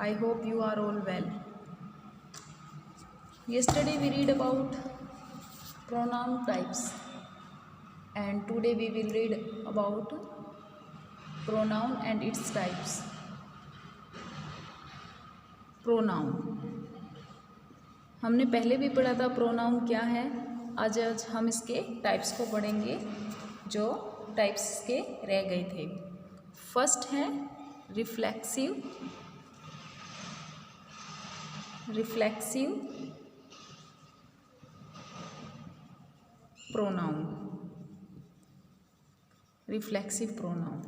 I hope you are all well. Yesterday we read about pronoun types and today we will read about pronoun and its types. Pronoun हमने पहले भी पढ़ा था pronoun क्या है। आज हम इसके टाइप्स को पढ़ेंगे जो टाइप्स के रह गए थे। फर्स्ट है reflexive pronoun. Reflexive pronoun.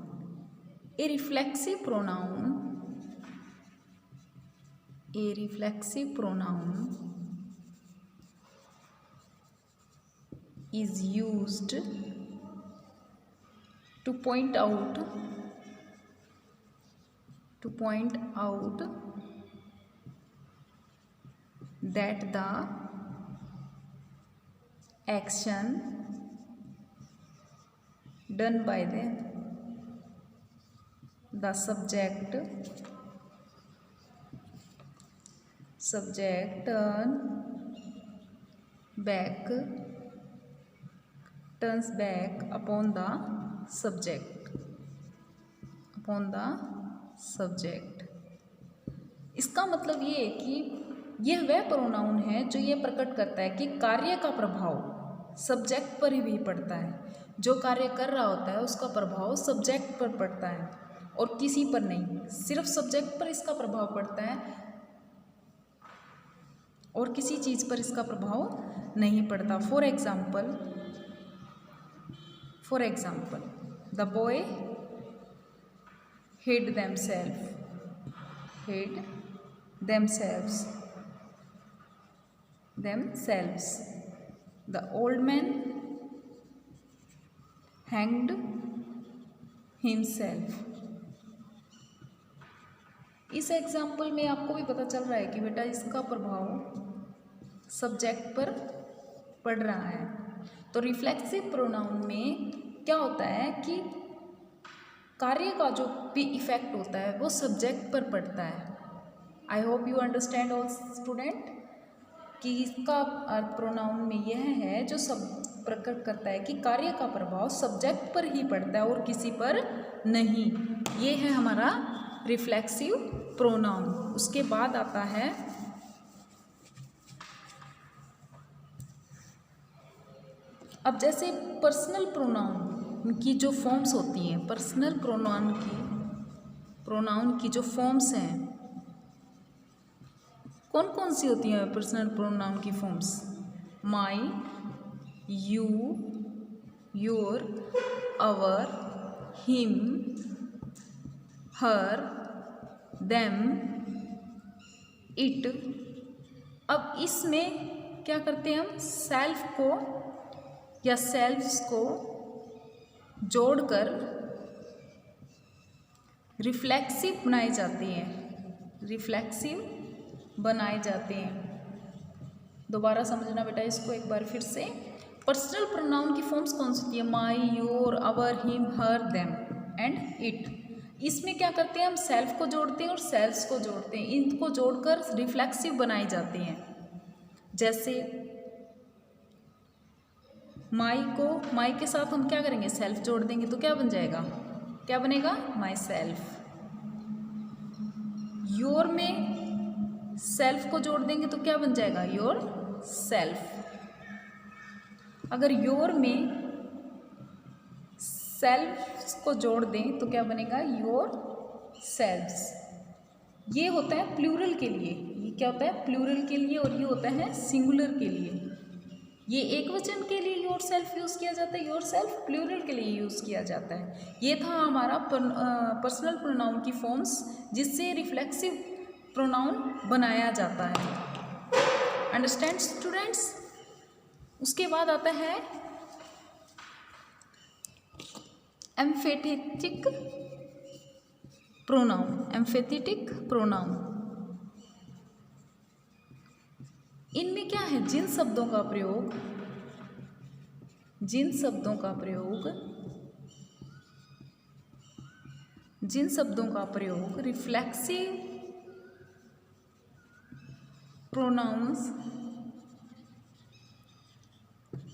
A reflexive pronoun is used to point out that the action done by the subject turns back upon the subject. इसका मतलब ये है कि यह वह प्रोनाउन है जो ये प्रकट करता है कि कार्य का प्रभाव सब्जेक्ट पर ही भी पड़ता है। जो कार्य कर रहा होता है उसका प्रभाव सब्जेक्ट पर पड़ता है और किसी पर नहीं, सिर्फ सब्जेक्ट पर इसका प्रभाव पड़ता है और किसी चीज़ पर इसका प्रभाव नहीं पड़ता। For example the boy hid themselves. The old man hanged himself. इस एग्जाम्पल में आपको भी पता चल रहा है कि बेटा इसका प्रभाव सब्जेक्ट पर पड़ रहा है। तो रिफ्लेक्सिव प्रोनाउन में क्या होता है कि कार्य का जो भी इफेक्ट होता है वो सब्जेक्ट पर पड़ता है। I hope you understand all student कि इसका प्रोनाउन में यह है जो सब प्रकट करता है कि कार्य का प्रभाव सब्जेक्ट पर ही पड़ता है और किसी पर नहीं। ये है हमारा रिफ्लेक्सिव प्रोनाउन। उसके बाद आता है अब जैसे पर्सनल प्रोनाउन की जो फॉर्म्स होती हैं, पर्सनल प्रोनाउन की जो फॉर्म्स हैं कौन कौन सी होती हैं? पर्सनल प्रोनाउन की forms my, you, your, our, him, her, them, it. अब इसमें क्या करते हैं हम? सेल्फ को या सेल्फ्स को जोड़कर रिफ्लेक्सिव बनाए जाते हैं। दोबारा समझना बेटा इसको एक बार फिर से। पर्सनल प्रोनाउन की फॉर्म्स कौन सी होती है? My, your, our, him, her, them and it. इसमें क्या करते हैं हम? सेल्फ को जोड़ते हैं और सेल्फ्स को जोड़ते हैं। इनको जोड़कर रिफ्लेक्सिव बनाए जाते हैं। जैसे माई के साथ हम क्या करेंगे? सेल्फ जोड़ देंगे तो क्या बन जाएगा? क्या बनेगा? My self. योर में सेल्फ को जोड़ देंगे तो क्या बन जाएगा? Your self. अगर योर में सेल्फ को जोड़ दें तो क्या बनेगा? Your selves. ये होता है प्लूरल के लिए। ये क्या होता है? प्लूरल के लिए। और ये होता है सिंगुलर के लिए। ये एक वचन के लिए योर सेल्फ यूज़ किया जाता है, योर सेल्फ प्लूरल के लिए यूज़ किया जाता है। ये था हमारा पर्सनल प्रोनाउन की फॉर्म्स जिससे रिफ्लेक्सिव प्रोनाउन बनाया जाता है। Understand students? उसके बाद आता है एम्फेथेटिक प्रोनाउन। इनमें क्या है? जिन शब्दों का प्रयोग रिफ्लेक्सिव प्रोनाउंस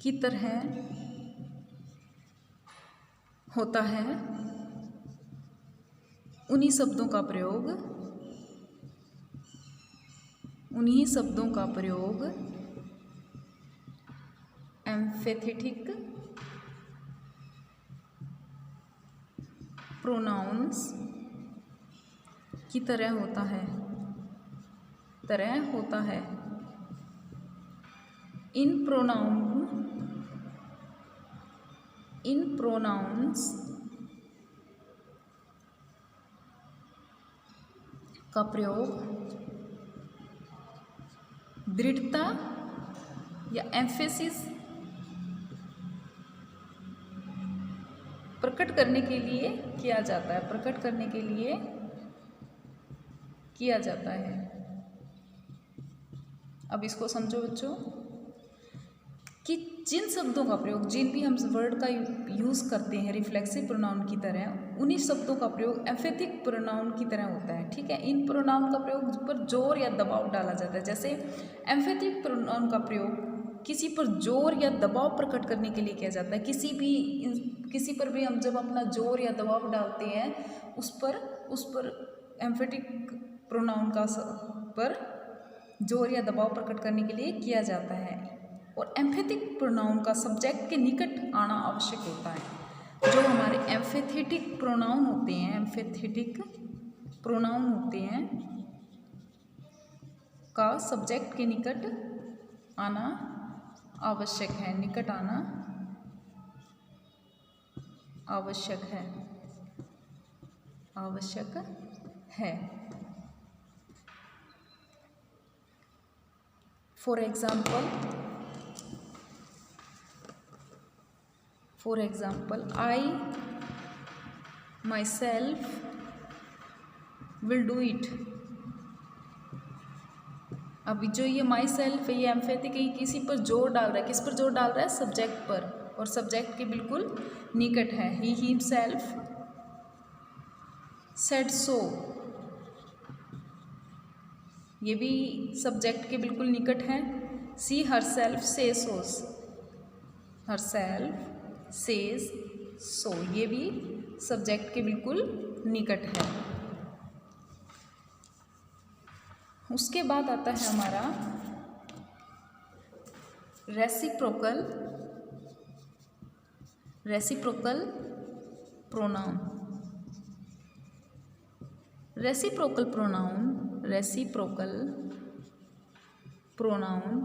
की तरह होता है, उन्हीं शब्दों का प्रयोग एम्फेथेटिक प्रोनाउंस की तरह होता है इन प्रोनाउंस का प्रयोग दृढ़ता या एम्फेसिस प्रकट करने के लिए किया जाता है। अब इसको समझो बच्चों कि जिन शब्दों का प्रयोग, जिन भी हम वर्ड का यूज़ करते हैं रिफ्लेक्सिव प्रोनाउन की तरह, उन्हीं शब्दों का प्रयोग एम्फेटिक प्रोनाउन की तरह होता है। ठीक है, इन प्रोनाउन का प्रयोग पर जोर या दबाव डाला जाता है। जैसे एम्फेटिक प्रोनाउन का प्रयोग किसी पर जोर या दबाव प्रकट करने के लिए किया जाता है। किसी पर भी हम जब अपना जोर या दबाव डालते हैं, उस पर एम्फेटिक प्रोनाउन का पर जोर या दबाव प्रकट करने के लिए किया जाता है। और एम्फेटिक प्रोनाउन का सब्जेक्ट के निकट आना आवश्यक होता है। जो हमारे एम्फेथेटिक प्रोनाउन होते हैं का सब्जेक्ट के निकट आना आवश्यक है। For example, I myself will do it। अभी जो ये माई सेल्फ है, ये एम्फेटिक है, किसी पर जोर डाल रहा है। किस पर जोर डाल रहा है? सब्जेक्ट पर, और सब्जेक्ट के बिल्कुल निकट है। ही हिमसेल्फ सेड सो, ये भी सब्जेक्ट के बिल्कुल निकट है। सी हरसेल्फ सेज सो, ये भी सब्जेक्ट के बिल्कुल निकट है। उसके बाद आता है हमारा reciprocal pronoun. Reciprocal pronoun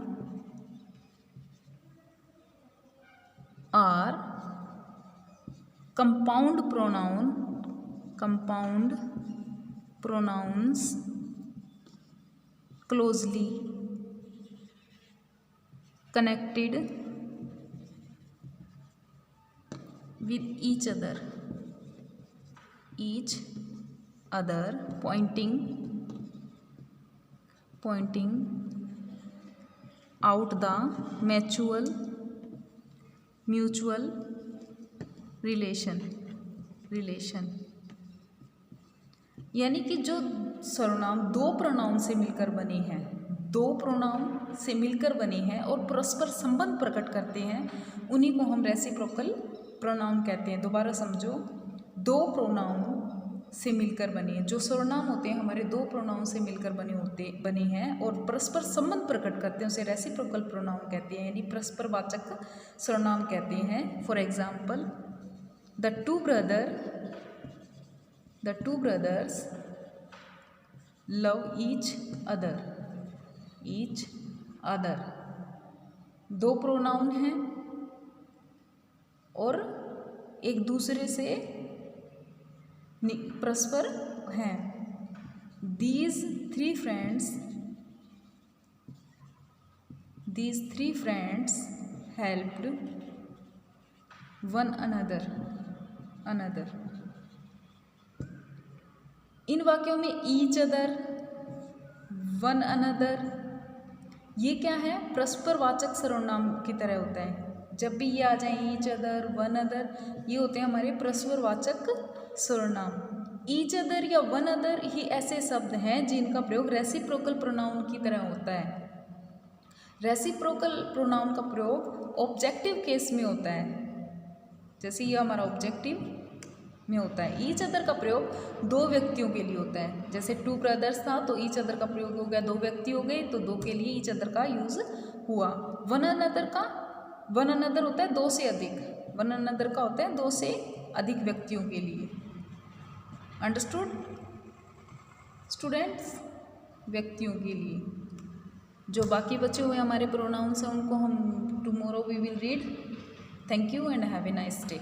are compound pronouns closely connected with each other pointing out the mutual relation। यानी कि जो सर्वनाम दो प्रोनाउन से मिलकर बने हैं और परस्पर संबंध प्रकट करते हैं, उन्हीं को हम रेसिप्रोकल प्रोनाउन कहते हैं। दोबारा समझो, दो प्रोनाउन से मिलकर बने हैं, जो सर्वनाम होते हैं हमारे दो प्रोनाउन से मिलकर बने हैं और परस्पर संबंध प्रकट करते हैं, उसे रेसिप्रोकल प्रोनाउन कहते हैं, यानी परस्पर वाचक सर्वनाम कहते हैं। For example, the two brothers love each other. दो प्रोनाउन हैं और एक दूसरे से परस्पर हैं। These three friends helped one another। इन वाक्यों में ईच अदर, वन अनदर, ये क्या है? परस्पर वाचक सर्वनाम की तरह होता है। जब भी ये आ जाए ईच अदर, वन अदर, ये होते हैं हमारे परस्पर वाचक सर्वनाम। ईच अदर या वन अदर ही ऐसे शब्द हैं जिनका प्रयोग रेसिप्रोकल प्रोनाउन की तरह होता है। रेसिप्रोकल प्रोनाउन का प्रयोग ऑब्जेक्टिव केस में होता है, जैसे ये हमारा ऑब्जेक्टिव में होता है। ईच अदर का प्रयोग दो व्यक्तियों के लिए होता है, जैसे टू ब्रदर्स था तो ईच अदर का प्रयोग हो गया, दो व्यक्ति हो गए तो दो के लिए ईच अदर का यूज हुआ। वन अनदर का, वन अनदर होता है दो से अधिक, वन अनदर का होता है दो से अधिक व्यक्तियों के लिए। Understood students? व्यक्तियों के लिए। जो बाकी बचे हुए हमारे प्रोनाउंस हैं उनको हम tomorrow we will read. Thank you and have a nice day.